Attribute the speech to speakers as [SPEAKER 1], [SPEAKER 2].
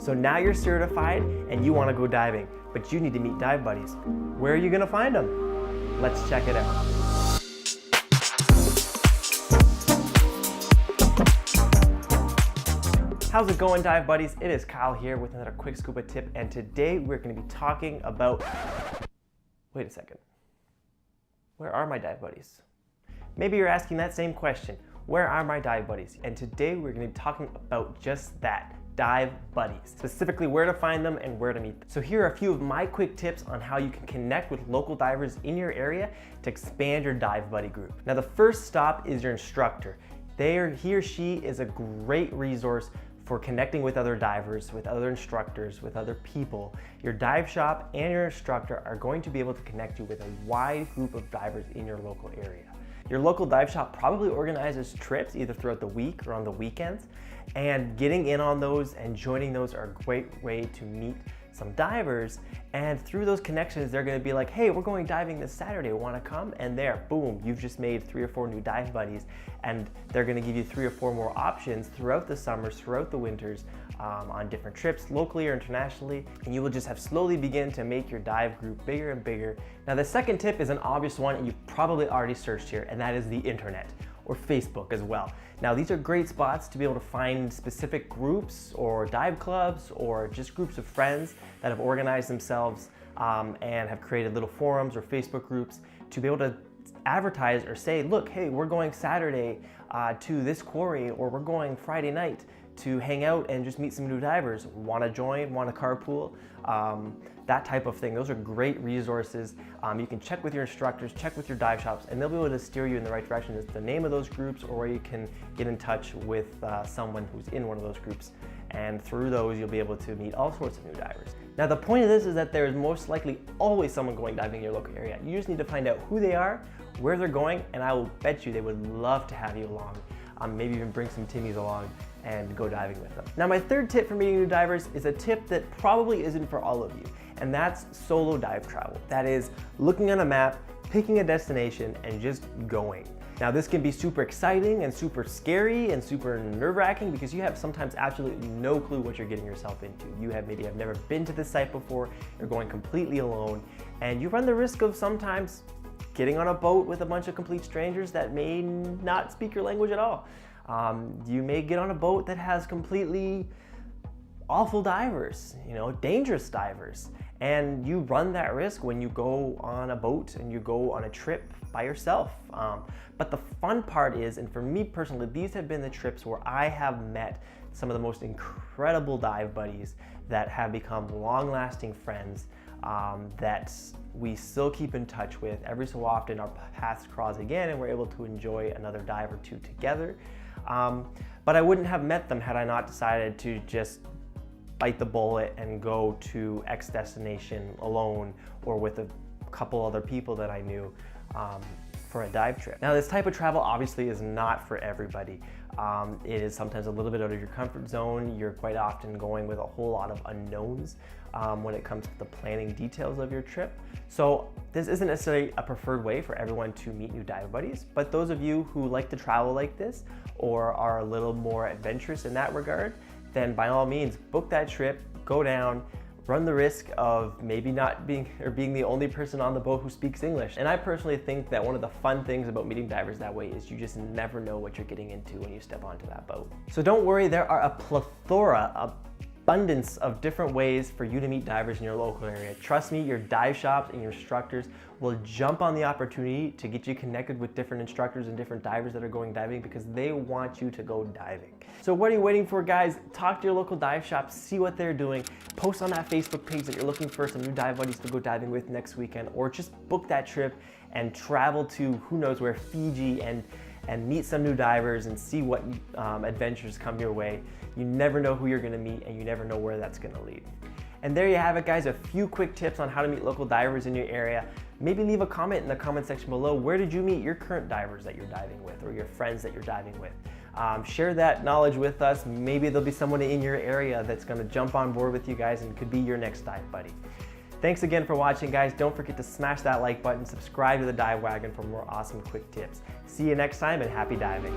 [SPEAKER 1] So now you're certified and you want to go diving, but you need to meet dive buddies. Where are you going to find them? Let's check it out. How's it going, dive buddies? It is Kyle here with another quick scuba tip, and today we're going to be talking about... Wait a second. Where are my dive buddies? Maybe you're asking that same question. Where are my dive buddies? And today we're going to be talking about just that, dive buddies. Specifically where to find them and where to meet them. So here are a few of my quick tips on how you can connect with local divers in your area to expand your dive buddy group. Now the first stop is your instructor. He or she is a great resource for connecting with other divers, with other instructors, with other people. Your dive shop and your instructor are going to be able to connect you with a wide group of divers in your local area. Your local dive shop probably organizes trips either throughout the week or on the weekends, and getting in on those and joining those are a great way to meet some divers, and through those connections they're going to be like, hey, we're going diving this Saturday, want to come? And there, boom, you've just made 3 or 4 new dive buddies, and they're going to give you 3 or 4 more options throughout the summers, throughout the winters, on different trips, locally or internationally, and you will just have slowly begin to make your dive group bigger and bigger. Now the second tip is an obvious one, and you've probably already searched here, and that is the internet, or Facebook as well. Now these are great spots to be able to find specific groups or dive clubs or just groups of friends that have organized themselves and have created little forums or Facebook groups to be able to advertise or say, look, hey, we're going Saturday to this quarry, or we're going Friday night to hang out and just meet some new divers. Want to join? Want to carpool? That type of thing. Those are great resources. You can check with your instructors, check with your dive shops, and they'll be able to steer you in the right direction. It's the name of those groups, or where you can get in touch with someone who's in one of those groups. And through those, you'll be able to meet all sorts of new divers. Now, the point of this is that there is most likely always someone going diving in your local area. You just need to find out who they are, where they're going, and I will bet you they would love to have you along. Maybe even bring some Timmies along and go diving with them. Now my third tip for meeting new divers is a tip that probably isn't for all of you, and that's solo dive travel. That is looking on a map, picking a destination, and just going. Now this can be super exciting and super scary and super nerve-wracking because you have sometimes absolutely no clue what you're getting yourself into. You maybe have never been to this site before, you're going completely alone, and you run the risk of sometimes getting on a boat with a bunch of complete strangers that may not speak your language at all. You may get on a boat that has completely awful divers, dangerous divers, and you run that risk when you go on a boat and you go on a trip by yourself. But the fun part is, and for me personally, these have been the trips where I have met some of the most incredible dive buddies that have become long-lasting friends that we still keep in touch with. Every so often our paths cross again and we're able to enjoy another dive or two together. But I wouldn't have met them had I not decided to just bite the bullet and go to X destination alone or with a couple other people that I knew for a dive trip. Now this type of travel obviously is not for everybody. It is sometimes a little bit out of your comfort zone. You're quite often going with a whole lot of unknowns when it comes to the planning details of your trip. So this isn't necessarily a preferred way for everyone to meet new dive buddies, but those of you who like to travel like this or are a little more adventurous in that regard, then by all means book that trip, go down, run the risk of maybe not being the only person on the boat who speaks English. And I personally think that one of the fun things about meeting divers that way is you just never know what you're getting into when you step onto that boat. So don't worry, there are a plethora, abundance of different ways for you to meet divers in your local area. Trust me, your dive shops and your instructors will jump on the opportunity to get you connected with different instructors and different divers that are going diving because they want you to go diving. So what are you waiting for, guys? Talk to your local dive shops, see what they're doing, post on that Facebook page that you're looking for some new dive buddies to go diving with next weekend, or just book that trip and travel to who knows where, Fiji, and meet some new divers and see what adventures come your way. You never know who you're gonna meet, and you never know where that's gonna lead. And there you have it, guys, a few quick tips on how to meet local divers in your area. Maybe leave a comment in the comment section below. Where did you meet your current divers that you're diving with, or your friends that you're diving with? Share that knowledge with us. Maybe there'll be someone in your area that's gonna jump on board with you guys and could be your next dive buddy. Thanks again for watching, guys. Don't forget to smash that like button, subscribe to the Dive Wagon for more awesome quick tips. See you next time, and happy diving.